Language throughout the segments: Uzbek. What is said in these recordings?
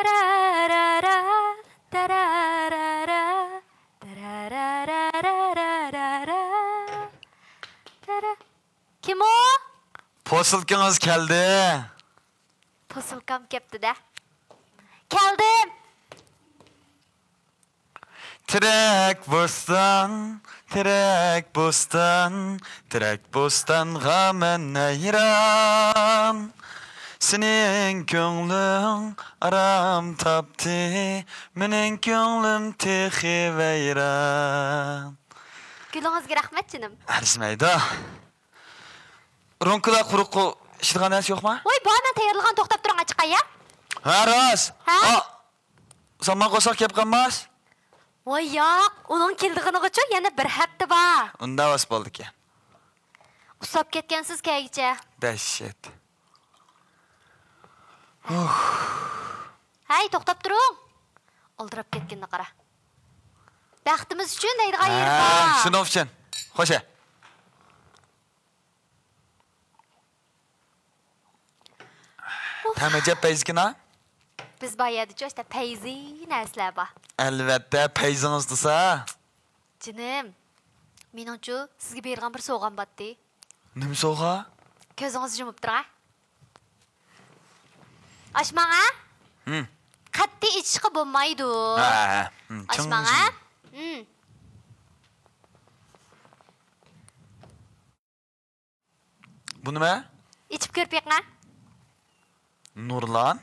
Tararara, tararara, tararararararara. Kim o? Posilkanız geldi. Posilkam kepti de. Geldim. Tirek bostan, tirek bostan, tirek bostanğa men hayran. Senin könglün aram taptı, menin könglim tehi veyran. Gülünüzge rahmet canım. Arismaydı. Ronkula kuruqu işilgan näs yok mu? Oy, bana tayyorlagan to'xtab turing açıqqa ya. Ha, ras. Ha? Sama qo'saq kep qolmas. Oy, yo'q, uning keldigini uchun yana bir hafta bor. Unda vas bo'ldi ki. Usab ketgansiz kagicha. Dahshat. Hay, to'xtab turing. Oldirib ketganini qara. Baxtimiz uchun deydigan yeri bor. Shuning uchun. Xo'sh. Tamaja payzgina? Biz bayadi jo'shda payzi narsalar bor. Albatta, payzingiz desa. Jinim, meningcha sizga bergan bir sovg'am bor-di. Nima sovg'a? Ko'zingizni yumib turing. Ochmang-a? Qattiq ichishga bo'lmaydi. Ha. Ochmang-a? Bu nima? İçib ko'rpayqma. Nurlan?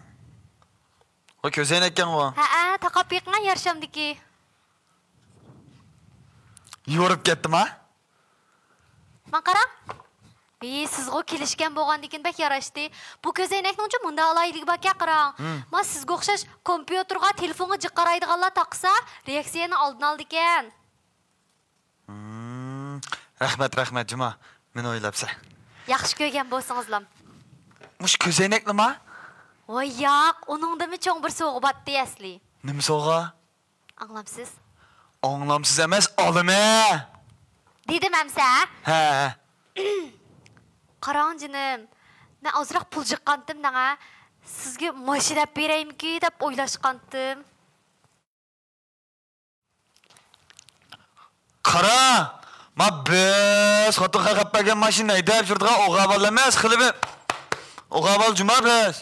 O ko'zayn ekan o. Ha, taqab yiqma yarshamdiki. Yorib ketdimi? Men qarang. Sizga kelishgan bo'lgandikin bak yarashdi. Bu ko'zaynakning uchun bunda alaylik baka qarang. Men sizga o'xshash kompyuterga, telefonga jiqqaraydiganlar taqsa, reaksiyani oldin oldi ekan. Rahmat, Juma. Meni o'ylabsa. Yaxshi ko'rgan bo'lsangizlar. Mush ko'zaynak nima? Voy, yo'q, uningdami cho'ng bir sovg'a botdi asli. Nima sovg'a? Anglamsiz? Anglamsiz emas, olima. Dedim amsa? Ha. Qarang jinim. Men ozroq pul jiqqandim nanga. Sizga mashina beraymi-ki deb o'ylashqandim. Qara, ma biz xotin qaqapagan mashina haydab yurdigan o'g'abal emas, qilib. O'g'abal Juma biz.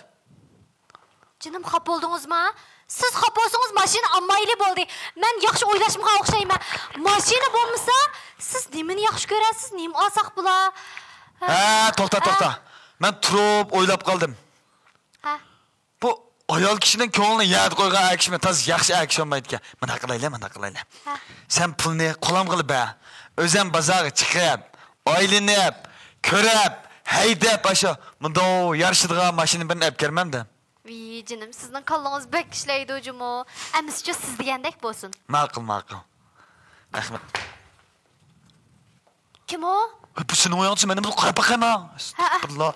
Jinim xap bo'ldingizmi? Siz xap bo'lsangiz mashina olmayli bo'ldi. Men yaxshi o'ylashimga o'xshayman. Mashina bo'lmasa, siz nimani yaxshi ko'rasiz? Nim olsaq bular? Ha, to'xta. Men turib o'ylab qoldim. Ha. Bu ayol kishining ko'nglini yad qo'ygan akishmi, taz yaxshi akish olmaydi ekan. Mana qilaylar. Sen pulni qo'lam qilib ba. O'zim bozorga chiqib, oylinib, ko'rib, haydab asho bunda yarishadigan mashina bilan olib kelmamda. Jinim, sizning qallangiz bek ishlaydi o'jumo. Amizcha siz degandek bo'lsin. Ma'qul. Rahmat. Kim o? Bu sening o'yinchi meni bu qarab boqayma. Astagfirullah.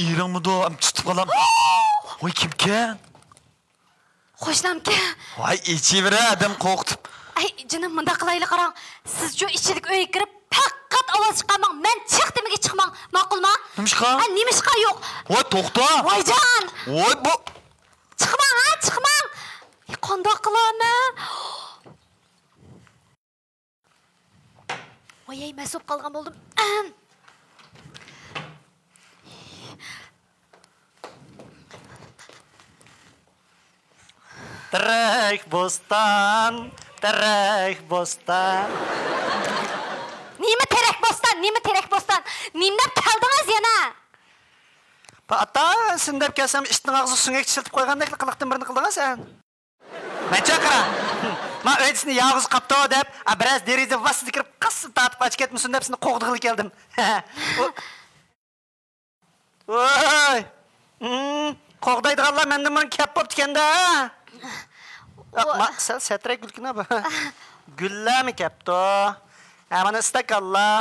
Iringmi-do, am tutib qolam. Voy, kimkan? Qo'shlamka. Voy, ichivira adam qo'rqitib. Ay, jinim, bunda qilaylik qarang. Siz shu ichlik uyga kirib faqat ovoz chiqarmang. Men chiqdimiga chiqmang. Ma'qulmi? Nimishqa? Nimishqa yo'q. Voy, to'xta. Voyjon. Voy, bu Chiqmang. Qandoq qilaman? Voy, men so'p qolgan bo'ldim. Tirek bostan. Nima terek bostan? Nimdan keldingiz yana? Ata, sen deb kelsam ishning og'zi sungak chiltib qo'ygandek qiliqdan birini qildingiz sen. Men chaqira. Men o'zini yolg'iz qapto deb, biroz deriza vasiga kirib qassi tatib ochib ketmisin deb seni qo'g'dig'il keldim. Voy! Qo'g'daydiganlar mendan buni kep bo'pti ekanda. Ma, sen setrak gulkina bu. Gullami kepto. Mana istakallar.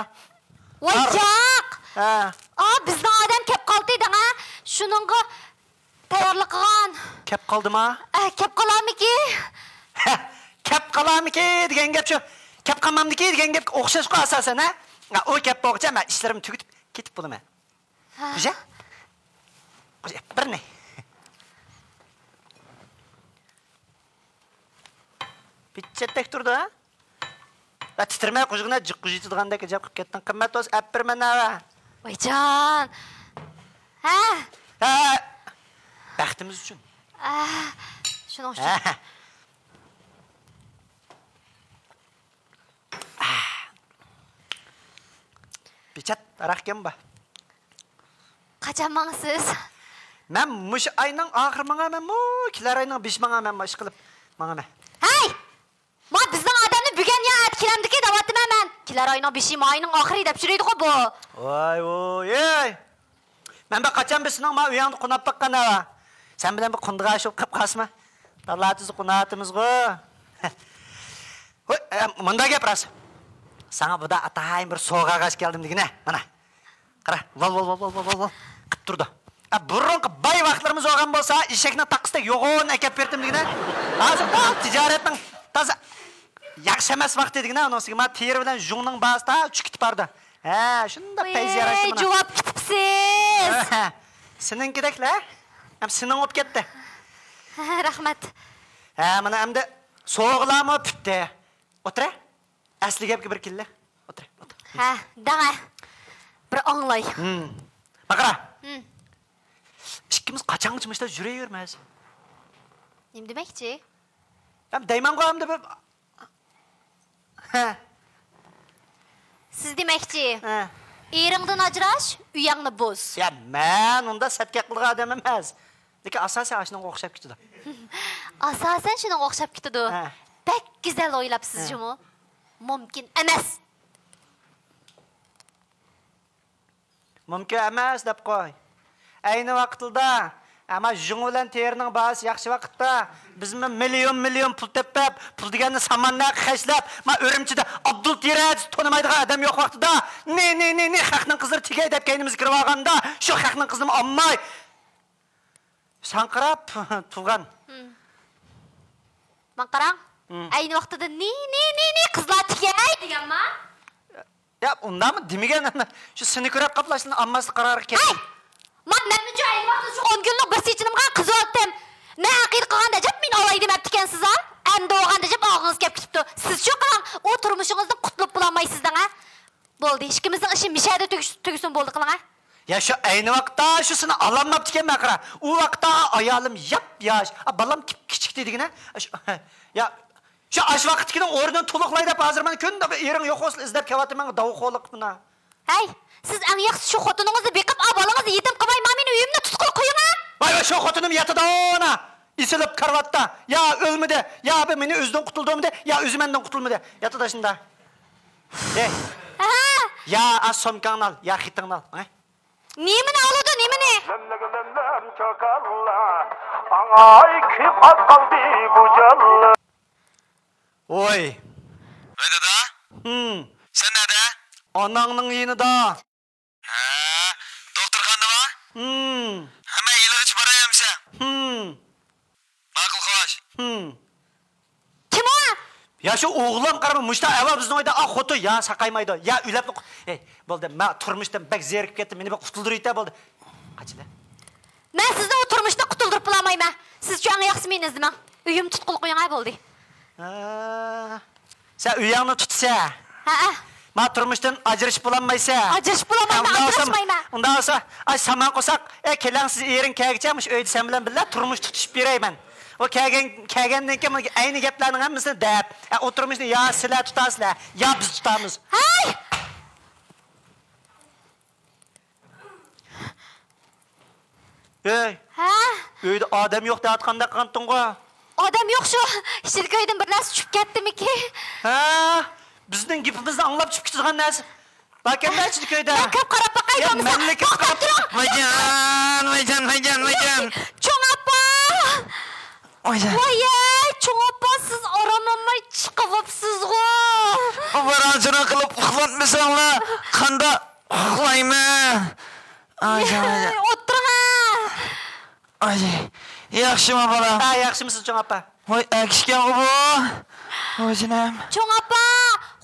Voy, yo'q. Ha. Bizning odam kep qoldi-da. Shuningga tayyorlik qilgan. Kep qoldimi? Kep qolamiki? Kep qolamiki degan gap shu. Kep qolmamdiki degan gap o'xshashqa asosan, ha? O kep bo'g'cha, men ishlarimni tugitib ketib bo'laman. Qo'sha? Bir ne? Bitchettek turdu ha? Titirmey kuşuguna cıkkı jitidgandek ijab qilib ketdin. Qimmat olsa ap berman ha. Oyjon. Ha? Ha. Baxtimiz uchun. Shuning uchun. Bichat aroq kelma. Qachon mangsiz? Men mush ayning oxir mangaman, kelar ayning 5 mangaman ish qilib mangaman. Hey! Ma bizning odamni bugun ya atkiramdiki davatman men. Kelar ayning 5 ayning oxiri deb shiraydi bu. Voy, ey. Men bir qachon bizning ma uyangni qunab baqqana. Sen bilan bir qundiqashib qilib qasma. Davlatimiz qunatimiz-ku. Voy, munda gapras. Sana bu da atayım bir soğuğa kaç geldim digine. Mana. Qara, vol. Qıp turdu. Burunqi bay vaqtlarımız olgan bolsa, ishakni taqisdak yo'g'on akab berdim digine. Hozir da tijoratning toza yaxshi emas vaqti digine. Unisiga men teri bilan jungning basida chiqib bordi. Ha, shunda payz yarashdi mana. Javob kitibsiz. Seninkideklar. Ham sening o'p ketdi. Rahmat. Ha, mana endi so'g'lami pitdi. O'tir. Asli gapga bir killa. O'tir. Ha, dana. Bir anglay. Baqara. İkimiz qachon chiqishda yuraveramiz. Nima demakchi? Ham deyman qo'yam deb. Ha. Siz demakchi. Ha. Eringdan ajrash, uyingni boz. Ya men unda satga qilgan odam emas. Lekin asosan ashunga o'xshab ketdi. Asosan shunga o'xshab ketdi. Ha. Pek güzel o'ylabsiz-ku. Mumkin emas. Mumkin emas deb qo'y. Ayni vaqtida ama jung bilan terining bahsi yaxshi vaqtda bizmi million pul tepib, pul deganni samanna qashlab, men Urumchida Abdul Tiraj tonimaydigan odam yo'q vaqtida ne xalqning qizlari tegay deb kaynimiz kirib olganda, shu xalqning qizini olmay sanqirab turgan. Men qarang. Ayni vaqtida ne qizlar tegay deganma? Ya undami demagan shu seni ko'rib qaplashni ammasi qarori ketdi. Menimcha ayni vaqtda shu 10 kunlik bir sechimga qiz oldim. Men aqid qilganda jab men olay demabdi ekansiz ha? Endi o'g'anda jab og'ingiz kelib ketibdi. Siz shu qarang, u turmushingizdan qutulib bo'lolmaysizdan ha? Bo'ldi, ishimizning ishi mishada tugusin bo'ldi qiling ha? Ya şu aynı vaqtda shusini ololmabdi ekan men qara. U vaqtda ayolim yap-yosh, balam kichik dedigina. Ya şu ash vaqtkining o'rnini to'liqlay deb hozir men kunda ering yo'q bo'lsa izlab kelyapman davuqoliq buna. Hey, siz eng yaxshi shu xotiningizni beqib, bolangizni yetim qilmay, men uyimni tutqul qo'ying ha? Voy, shu xotinim yatida ona. Isilib karvatda. Ya o'lmidi, ya meni o'zidan qutuldimdi, ya o'zi mendan qutulmadi. Yatida shunda. Ya as-somkangni al, ya xitingni al, ha? Nemini oladi, nemini? Ay kip qaldi bu jallı. Oy. Oy dada. Sen nerede? Anangning yinida. Ha, doktorxonada mı? Hemen iyilik barayım sen. Maqul xo'sh. Kim o? Ya şu oğlan qarama muşta ava bizning oyda xotu ya saqaymaydi. Ya uylab bo'ldi. Men turmushdan bak zerikib ketdim. Meni bir qutuldirayta bo'ldi. Qachida? Men sizni o turmushda qutuldirib bo'lmayman. Siz shu eng yaxshi meni izlamang. Uyim tutqul qo'ying bo'ldi. Sen uyingni tutsa. Ha. Men turmushdan ajrashib bo'lmaysa. Ajrashib bo'lmayman, ajrashmayman. Unda olsa, ay saman qo'saq, keling siz ering kelgachamish uyda sen bilan birga turmush tutishib berayman. O kelgandan keyin ayni gaplarning hammasini deb, o'tirmishni ya sizlar tutasizlar, ya biz tutamiz. Hey! Ey. Ha? Uyda odam yo'q deb aytganda qantыңғы. Odam yo'q shu. Shirkoydan bir narsa tushib ketdimi-ki? Ha? Bizning gapimizni anglab chiqib ketgan narsa. Bakanda Shirkoyda. Men ko'p qarab baqayman. Menlik qarab. Vayjan. Cho'ng oppa. Voy, cho'ng oppa, siz oramamay chiqibsiz-ku. Baranjini qilib uxlatmasanglar, qanda uxlayman. O'tiring. Ay, yaxshimi bola? Ha, yaxshimisiz cho'ng oppa? Voy, akishgan bu. O'zinam. Cho'ng oppa,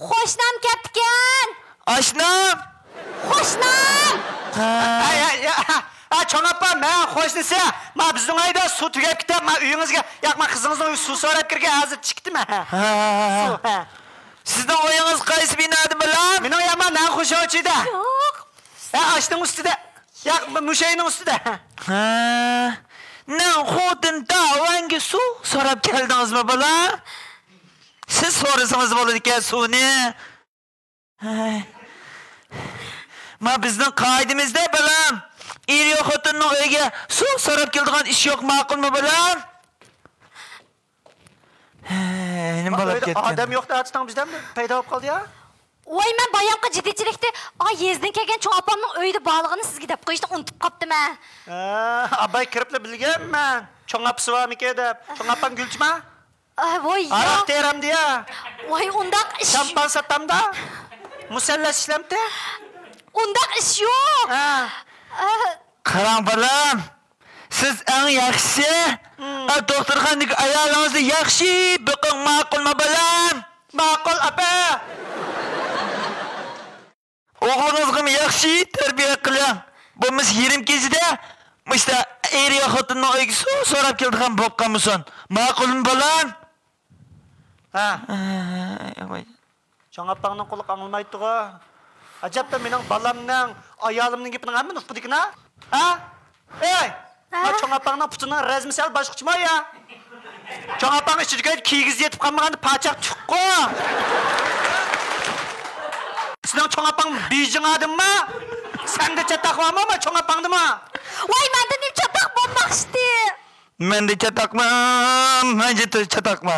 qo'shnam ketgan. Oshnam. Qo'shnam. Ya. Çoğun appa, men hoşnisi. Ma bizning ayda su tugab ketib, ma uyingizga, yo'q, ma qizingizning su so'rab kirgan, hozir chiqdimi? Su. Sizning oyingiz qaysi binoda bilan? Mening yomon nan xo'shovchida. Yo'q. Ashning ustida. Yo'q, mushayning ustida. Nan xotin davanga suv so'rab keldingizmi bilan? Siz so'rasangiz bo'ladi ekan suvni. Ma bizning qoidamizda bilan er xotinning uyiga suv so'rab keladigan ish yo'q, ma'qulmi bilan? Nima bo'lib ketgan? Odam yo'qda atdan bizdan paydo bo'lib qoldi ya. Voy, men bayonqi jiddichilikda yezdan kelgan cho'ng opamning uyida borlig'ini sizga deb qo'yishni unutib qopdiman. Abay kiribli bilganman. Cho'ng apasi bormi-ki deb. Cho'ng apam gulchima? Voy, Aroq teram diya. voy, undaq ish. Şampan satamda. Musallas ishlamdi. Undaq ish yo'q. Qarang bilan. Siz eng yaxshi doktorxonadagi ayolingizni yaxshi biqing, ma'qulmi bilan? Ma'qul apa. O'g'lingizga yaxshi tarbiya qiling. Bo'lmas yarim kechida işte er xotinning uyiga suv so'rab kelgan bo'lib qolmasin. Ma'qulmi bilan? Cho'ng apangning qo'li qangilmaydi-ku. Ajabda mening balamning, ayolimning gapining hammani uqdikna? Ey! Ma cho'ng apangning putining razmi sal boshqacha ya. Cho'ng apang ichiga kiyigiz yetib qolmaganda pachaq chiqqu. Sizning cho'ng apang Beijing odammi? Senda chataq bormi, cho'ng apangdimi? Voy, menda nim chataq bo'lmoqchi. Menda chataqmi? Menda chataqmi?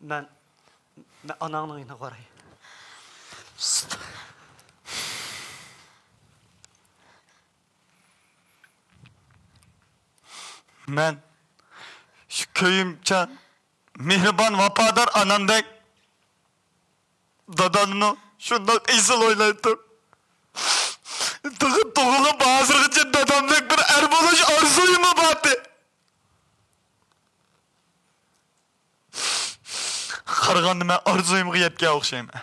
Ben ananın yine qarayım. Men şu köyümçe mehriban vafadar anandek dadanını şundan izil oylaydım. Doğulu bazırgıcı dadamdek bir er buluş arzuyumu batı. Qaraganda men arzuyimga yetgan o'xshayman.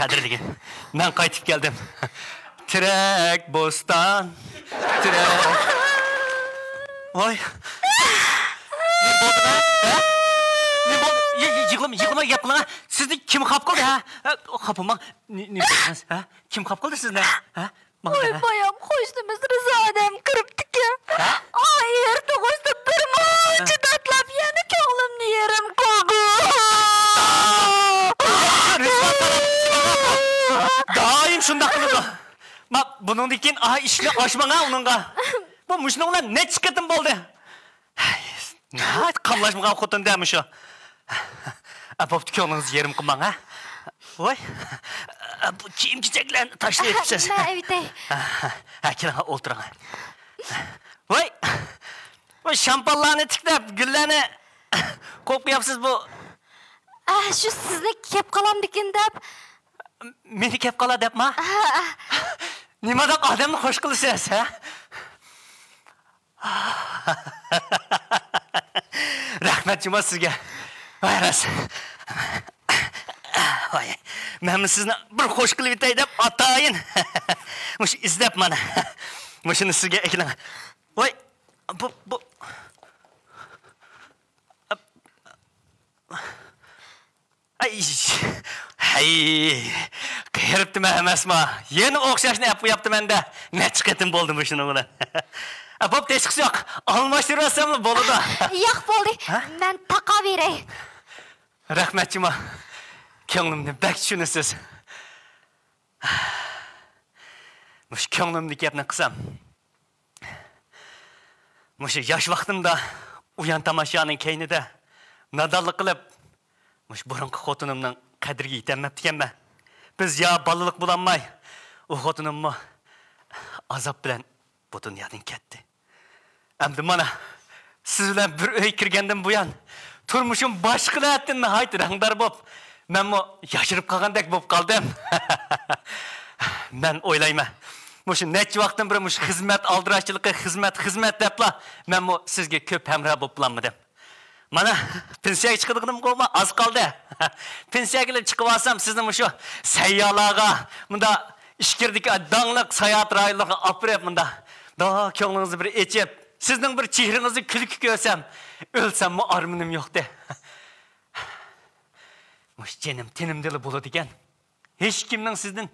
Kadirligim, ben qaytib geldim. Tirek bostan, tirek. Oy. Ne oldu be? Ne oldu? Yıkılma yapma. Sizni kim kapkıldı ha? Kapılma. Ne yapıyorsunuz ha? Kim kapkıldı sizden? Ha? Voy, bayam xo'shnimiz Rizodam kiribdi-ki. Erta qo'shdi bir muncha tatlab yana ko'nglimni yerim qo'ydi. Daim şundak kıldı. Bak bunun dikin işini aşmana onunla. Bu muşnunla ne çıkıtın boldu? Kamlaşmığa kutun demiş o. Apoptu ki onunuz yerim kılman ha? Oy. Bu çiğim çiçeklerini taşlayıp siz. Ben evdeyim. Kelin oturun. Oy. Bu şampanlarını tıklap güllerini koklayapsız bu. Şu sizni kep qalam dikin deb. Meni kep qala debmi? Nimadan odamni xush qilasiz, ha? Rahmat Juma sizga. Voy ras. Voy. Men sizni bir xush qilib etay deb atayin. Mush izlab mana. Mushuni sizga eklan. Voy. Bu Hey, kıyırıptım emasma. Yeni okşaşını yaptım ben de. Ne çıkıtım boldu bu şunu buna. Bop teşkisi yok. Almıştırırsam mı bolu da? Yo'q bo'ldi. Men taqa beray. Rahmetçima. Ko'nglimni bak tushunasiz. Mush ko'nglimni gapni qilsam. Mush yosh vaqtimda uyan tomoshaning keynida nadonlik qilib, mush burunqi xotinimning qadriga yetemapti ekanman. Biz ya balalik bulanmay, u xotinimni azob bilan bu dunyodan ketdi. Endi mana siz bilan bir uy kirgandan buyon turmushim boshqalardan nihoyat rangdor bo'lib, men mo yashirib qolgandek bo'lib qoldim. Men o'ylayman, mush necha vaqtdan beri mush xizmat aldirashchiligi, xizmat debla, men mo sizga ko'p hamroh bo'lib qolmadim. Mana pensiyaga chiqadiganim qo'yma, az qoldi. Pensiyaga chiqib olsam, sizni mushu sayyolarga, bunda ishkirdagi danglik sayohat rayonlarga olib berib, bunda da ko'nglingizni bir echib, sizning bir chehringizni kulki ko'rsam, o'lsammi armonim yo'qdi. Mush jenim tenimdili bo'ladi ekan. Hech kimning sizning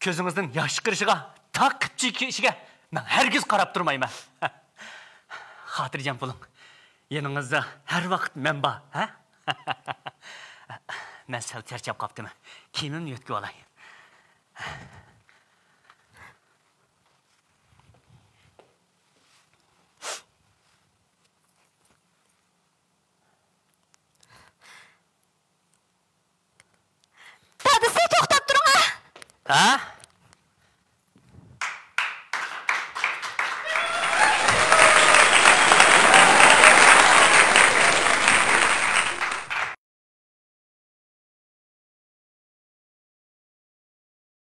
ko'zingizdan yosh chiqarishiga, taqib chiqishiga men hargiz qarab turmayman. Xotirjam bo'ling. Yaningizda har vaqt men bor, ha? Men sal charchab qopdim. Kiyimimni yutib olay. Dadisi to'xtab turing. Ha?